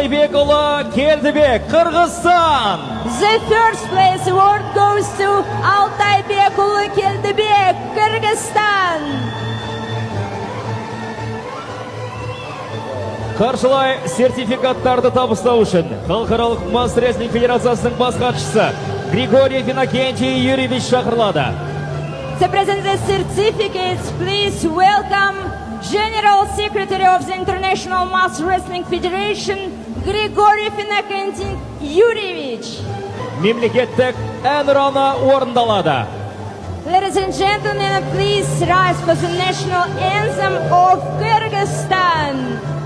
Алтайбекұлы Келдібек, Қырғызстан. The first place award goes to Алтайбекұлы Келдібек, Кыргызстан. Қаржылай сертификаттарды табыстау үшін Халықаралық мас рестлинг федерациясының бас хатшысы Григорий Иннокентий Юрьевич шақырылады. To present the certificates, please welcome General Secretary of the International Mass Wrestling Federation, Григорий Иннокентий Юрьевич. Мемлекеттік әнұраны орындалады. Ladies and gentlemen, please rise for the national anthem of Kyrgyzstan.